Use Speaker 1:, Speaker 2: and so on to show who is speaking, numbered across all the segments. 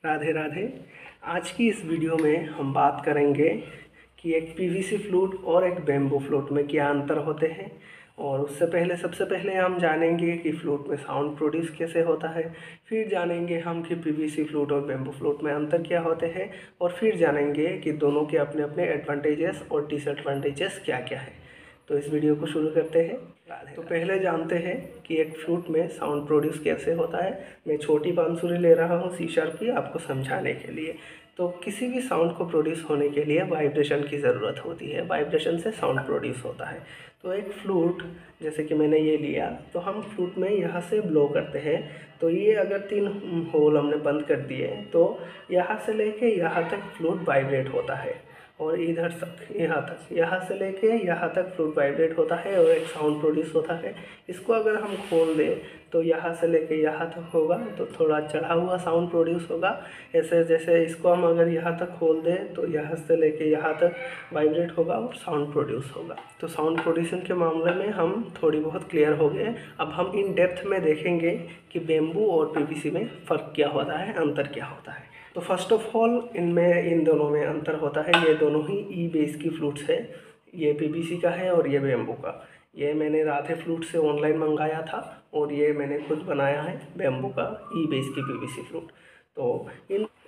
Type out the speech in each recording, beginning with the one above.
Speaker 1: राधे राधे। आज की इस वीडियो में हम बात करेंगे कि एक पीवीसी फ्लूट और एक बेम्बू फ्लूट में क्या अंतर होते हैं। और उससे पहले सबसे पहले हम जानेंगे कि फ्लूट में साउंड प्रोड्यूस कैसे होता है। फिर जानेंगे हम कि पीवीसी फ्लूट और बेम्बू फ्लूट में अंतर क्या होते हैं। और फिर जानेंगे कि दोनों के अपने अपने एडवांटेजेस और डिसएडवांटेजेस क्या क्या है। तो इस वीडियो को शुरू करते हैं। तो पहले जानते हैं कि एक फ्लूट में साउंड प्रोड्यूस कैसे होता है। मैं छोटी बांसुरी ले रहा हूँ सी शार्प की, आपको समझाने के लिए। तो किसी भी साउंड को प्रोड्यूस होने के लिए वाइब्रेशन की ज़रूरत होती है। वाइब्रेशन से साउंड प्रोड्यूस होता है। तो एक फ्लूट जैसे कि मैंने ये लिया, तो हम फ्लूट में यहाँ से ब्लो करते हैं। तो ये अगर 3 होल हमने बंद कर दिए तो यहाँ से लेके यहाँ तक फ्लूट वाइब्रेट होता है। और इधर तक यहाँ से लेके यहाँ तक फ्लूट वाइब्रेट होता है और एक साउंड प्रोड्यूस होता है। इसको अगर हम खोल दें तो यहाँ से लेके यहाँ तक होगा, तो थोड़ा चढ़ा हुआ साउंड प्रोड्यूस होगा। ऐसे जैसे इसको हम अगर यहाँ तक खोल दें तो यहाँ से लेके यहाँ तक वाइब्रेट होगा और साउंड प्रोड्यूस होगा। तो साउंड प्रोड्यूसन के मामले में हम थोड़ी बहुत क्लियर हो गए। अब हम इन डेप्थ में देखेंगे कि बेम्बू और पीवीसी में फ़र्क क्या होता है, अंतर क्या होता है। तो फर्स्ट ऑफ ऑल इन दोनों में अंतर होता है। ये दोनों ही ई बेस की फ्लूट्स है। ये पीवीसी का है और ये बेम्बू का। ये मैंने राधे फ्लूट से ऑनलाइन मंगाया था और ये मैंने खुद बनाया है बेम्बू का ई बेस की पीवीसी फ्लूट।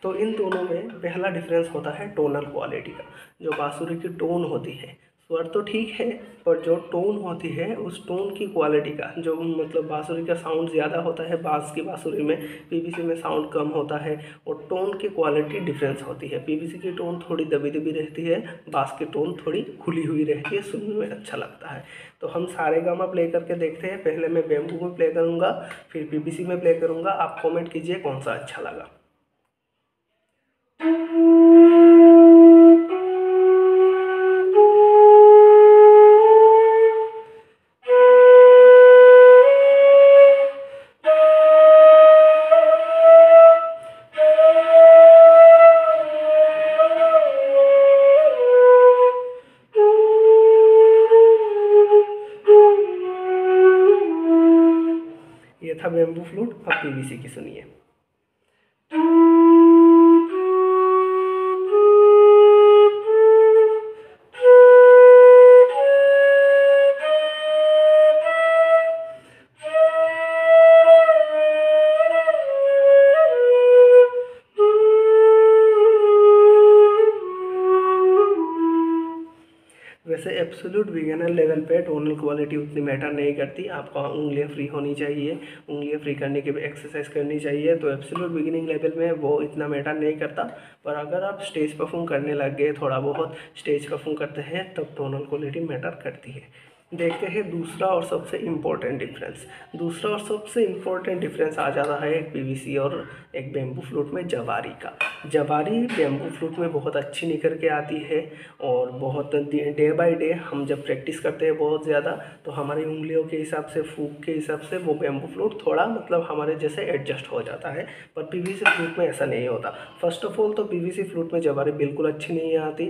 Speaker 1: तो इन दोनों में पहला डिफरेंस होता है टोनल क्वालिटी का। जो बांसुरी की टोन होती है, स्वर तो ठीक है, पर जो टोन होती है उस टोन की क्वालिटी का, जो मतलब बांसुरी का साउंड ज़्यादा होता है बांस की बांसुरी में, पीवीसी में साउंड कम होता है। और टोन की क्वालिटी डिफरेंस होती है। पीवीसी की टोन थोड़ी दबी दबी रहती है, बांस की टोन थोड़ी खुली हुई रहती है, सुनने में अच्छा लगता है। तो हम सारेगामा प्ले करके देखते हैं। पहले मैं बेम्बू में प्ले करूँगा, फिर पीवीसी में प्ले करूँगा। आप कॉमेंट कीजिए कौन सा अच्छा लगा। ये था बेम्बू फ्लूट। अब पीवीसी की सुनिए। वैसे एब्सोल्यूट बिगिनर लेवल पे टोनल क्वालिटी उतनी मैटर नहीं करती। आपको उंगलियां फ्री होनी चाहिए, उंगलियां फ्री करने के भी एक्सरसाइज करनी चाहिए। तो एब्सोल्यूट बिगिनिंग लेवल में वो इतना मैटर नहीं करता। पर अगर आप स्टेज परफॉर्म करने लग गए, थोड़ा बहुत स्टेज परफॉर्म करते हैं, तब टोनल क्वालिटी मैटर करती है। देखते हैं दूसरा और सबसे इम्पोर्टेंट डिफरेंस। दूसरा और सबसे इम्पोर्टेंट डिफरेंस आ जाता है एक पीवीसी और एक बेम्बू फ्लूट में जवारी का। जवारी बेम्बू फ्लूट में बहुत अच्छी निकल के आती है और बहुत डे बाय डे हम जब प्रैक्टिस करते हैं बहुत ज़्यादा, तो हमारी उंगलियों के हिसाब से, फूक के हिसाब से वो बेम्बू फ्लूट थोड़ा मतलब हमारे जैसे एडजस्ट हो जाता है। पर पीवीसी फ्लूट में ऐसा नहीं होता। फर्स्ट ऑफ ऑल तो पीवीसी फ्लूट में जवारी बिल्कुल अच्छी नहीं आती।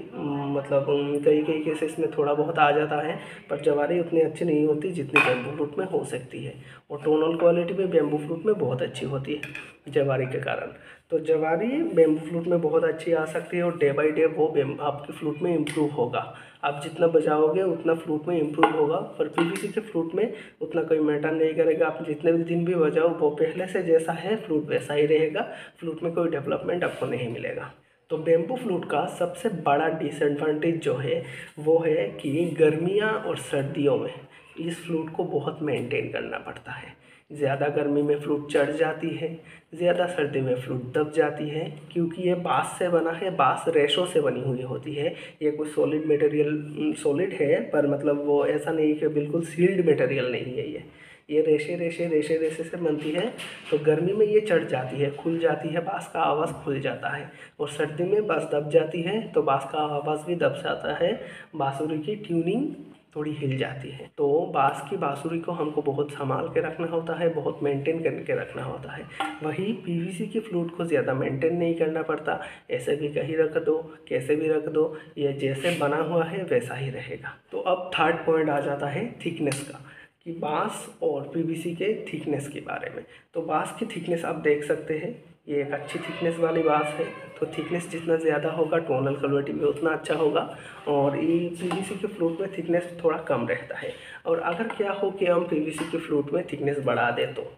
Speaker 1: मतलब कई कई केसेस में थोड़ा बहुत आ जाता है, पर जवारी उतनी अच्छी नहीं होती जितनी बेम्बू फ्लूट में हो सकती है। और टोनल क्वालिटी भी बेम्बू फ्लूट में बहुत अच्छी होती है जवारी के कारण। तो जवारी बेम्बू फ्लूट में बहुत अच्छी आ सकती है और डे बाय डे वो आपके फ्लूट में इम्प्रूव होगा। आप जितना बजाओगे उतना फ्लूट में इम्प्रूव होगा। पर पीवीसी के फ्लूट में उतना कोई मैटर नहीं करेगा। आप जितने भी दिन भी बजाओ, वो पहले से जैसा है फ्लूट वैसा ही रहेगा। फ्लूट में कोई डेवलपमेंट आपको नहीं मिलेगा। तो बेम्बू फ्लूट का सबसे बड़ा डिसएडवांटेज जो है वो है कि गर्मियाँ और सर्दियों में इस फ्लूट को बहुत मेंटेन करना पड़ता है। ज़्यादा गर्मी में फ्लूट चढ़ जाती है, ज़्यादा सर्दी में फ्लूट दब जाती है, क्योंकि ये बाँस से बना है। बाँस रेशों से बनी हुई होती है। ये कोई सॉलिड मटेरियल सॉलिड है, पर मतलब वो ऐसा नहीं कि बिल्कुल सील्ड मटेरियल नहीं है। ये रेशे रेशे रेशे रेशे से बनती है। तो गर्मी में ये चढ़ जाती है, खुल जाती है, बाँस का आवाज़ खुल जाता है। और सर्दी में बाँस दब जाती है, तो बाँस का आवाज़ भी दब जाता है। बाँसुरी की ट्यूनिंग थोड़ी हिल जाती है। तो बाँस की बाँसुरी को हमको बहुत संभाल के रखना होता है, बहुत मेंटेन करके रखना होता है। वही पीवीसी की फ्लूट को ज़्यादा मेंटेन नहीं करना पड़ता। ऐसे भी कहीं रख दो, कैसे भी रख दो, ये जैसे बना हुआ है वैसा ही रहेगा। तो अब थर्ड पॉइंट आ जाता है थिकनेस का, कि बाँस और पीवीसी के थिकनेस के बारे में। तो बाँस की थिकनेस आप देख सकते हैं, ये एक अच्छी थिकनेस वाली बाँस है। तो थिकनेस जितना ज़्यादा होगा टोनल क्वालिटी भी उतना अच्छा होगा। और ये पीवीसी के फ्लूट में थिकनेस थोड़ा कम रहता है। और अगर क्या हो कि हम पीवीसी के फ्लूट में थिकनेस बढ़ा दें तो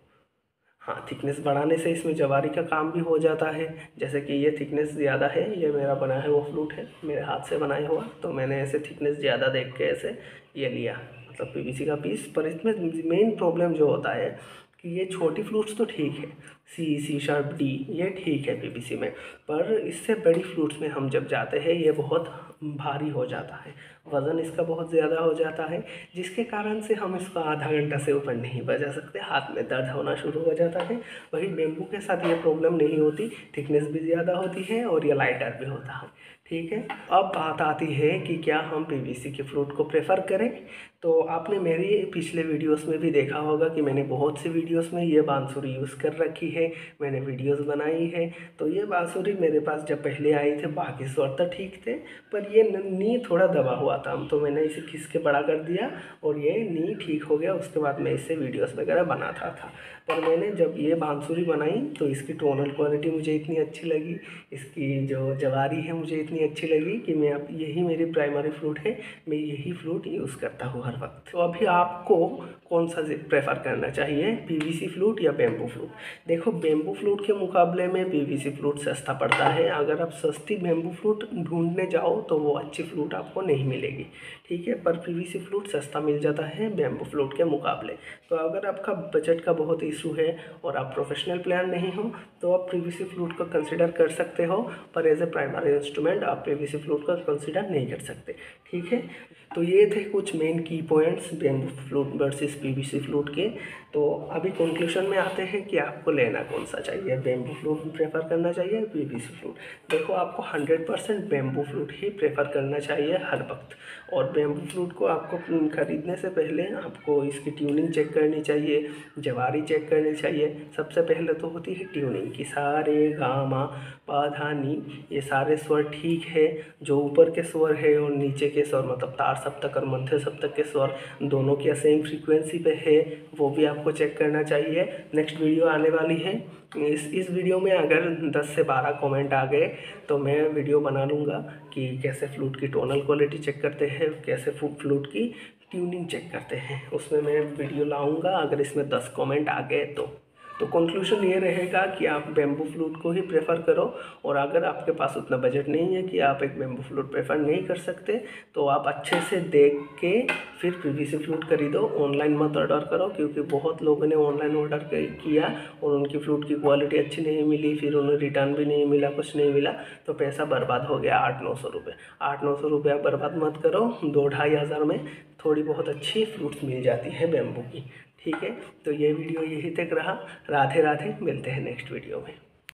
Speaker 1: हाँ, थिकनेस बढ़ाने से इसमें जवारी का काम भी हो जाता है। जैसे कि ये थिकनेस ज़्यादा है, ये मेरा बना है वो फ्लूट है, मेरे हाथ से बनाया हुआ, तो मैंने ऐसे थिकनेस ज़्यादा देख के ऐसे ये लिया, मतलब पीवीसी का पीस। पर इसमें मेन प्रॉब्लम जो होता है कि ये छोटी फ्लूट्स तो ठीक है, सी शार्प डी ये ठीक है पीवीसी में, पर इससे बड़ी फ्लूट्स में हम जब जाते हैं ये बहुत भारी हो जाता है, वज़न इसका बहुत ज़्यादा हो जाता है, जिसके कारण से हम इसको आधा घंटा से ऊपर नहीं बजा सकते, हाथ में दर्द होना शुरू हो जाता है। वही बेम्बू के साथ ये प्रॉब्लम नहीं होती, थिकनेस भी ज़्यादा होती है और ये लाइटर भी होता है। ठीक है, अब बात आती है कि क्या हम पीवीसी के फ्लूट को प्रेफर करें। तो आपने मेरी पिछले वीडियोस में भी देखा होगा कि मैंने बहुत सी वीडियोस में ये बांसुरी यूज़ कर रखी है, मैंने वीडियोस बनाई है। तो ये बांसुरी मेरे पास जब पहले आई थे बाकी स्वर तो ठीक थे, पर ये नी थोड़ा दबा हुआ था, तो मैंने इसे खींच के बड़ा कर दिया और ये नी ठीक हो गया। उसके बाद मैं इससे वीडियोस वगैरह बनाता था। पर मैंने जब ये बांसुरी बनाई तो इसकी टोनल क्वालिटी मुझे इतनी अच्छी लगी, इसकी जो जवारी है मुझे इतनी अच्छी लगी कि मैं अब यही मेरी प्राइमरी फ्लूट है, मैं यही फ्लूट यूज़ करता हूँ हर वक्त। तो अभी आपको कौन सा प्रेफर करना चाहिए, पीवीसी फ्लूट या बेम्बू फ्लूट। देखो, बेम्बू फ्लूट के मुकाबले में पीवीसी फ्लूट सस्ता पड़ता है। अगर आप सस्ती बेम्बू फ्लूट ढूंढने जाओ तो वो अच्छी फ्लूट आपको नहीं मिलेगी। ठीक है, पर पीवीसी फ्लूट सस्ता मिल जाता है बेम्बू फ्लूट के मुकाबले। तो अगर आपका बजट का बहुत इशू है और आप प्रोफेशनल प्लेयर नहीं हो तो आप पीवीसी फ्लूट को कंसिडर कर सकते हो, पर एज ए प्राइमरी इंस्ट्रूमेंट आप पीवीसी फ्लूट को कंसिडर नहीं कर सकते। ठीक है, तो ये थे कुछ मेन की points bamboo flute versus PVC flute के। तो अभी कंक्लूजन में आते हैं कि आपको लेना कौन सा चाहिए, बेम्बू फ्लूट प्रेफर करना चाहिए पीवीसी फ्लूट। देखो, आपको 100% बेम्बू फ्लूट ही प्रेफर करना चाहिए हर वक्त। और बेम्बू फ्लूट को आपको ख़रीदने से पहले आपको इसकी ट्यूनिंग चेक करनी चाहिए, जवारी चेक करनी चाहिए। सबसे पहले तो होती है ट्यूनिंग कि सारे गा मा पा धा नी ये सारे स्वर ठीक है, जो ऊपर के स्वर है और नीचे के स्वर मतलब तार सप्तक और मध्य सप्तक के स्वर दोनों की सेम फ्रीक्वेंसी पे है, वो भी आपको चेक करना चाहिए। नेक्स्ट वीडियो आने वाली है, इस वीडियो में अगर 10 से 12 कमेंट आ गए तो मैं वीडियो बना लूँगा कि कैसे फ्लूट की टोनल क्वालिटी चेक करते हैं, कैसे फ्लूट की ट्यूनिंग चेक करते हैं, उसमें मैं वीडियो लाऊँगा अगर इसमें 10 कमेंट आ गए तो कंक्लूजन ये रहेगा कि आप बेम्बू फ्लूट को ही प्रेफर करो। और अगर आपके पास उतना बजट नहीं है कि आप एक बेम्बू फ्लूट प्रेफर नहीं कर सकते तो आप अच्छे से देख के फिर पीवीसी फ्लूट खरीदो, ऑनलाइन मत ऑर्डर करो, क्योंकि बहुत लोगों ने ऑनलाइन ऑर्डर किया और उनकी फ्लूट की क्वालिटी अच्छी नहीं मिली, फिर उन्हें रिटर्न भी नहीं मिला, कुछ नहीं मिला, तो पैसा बर्बाद हो गया 800-900 रुपये। 800-900 रुपये आप बर्बाद मत करो, 2-2.5 हज़ार में थोड़ी बहुत अच्छी फ्लूट्स मिल जाती है बेम्बू की। ठीक है, तो ये वीडियो यही तक रहा। राधे राधे, मिलते हैं नेक्स्ट वीडियो में।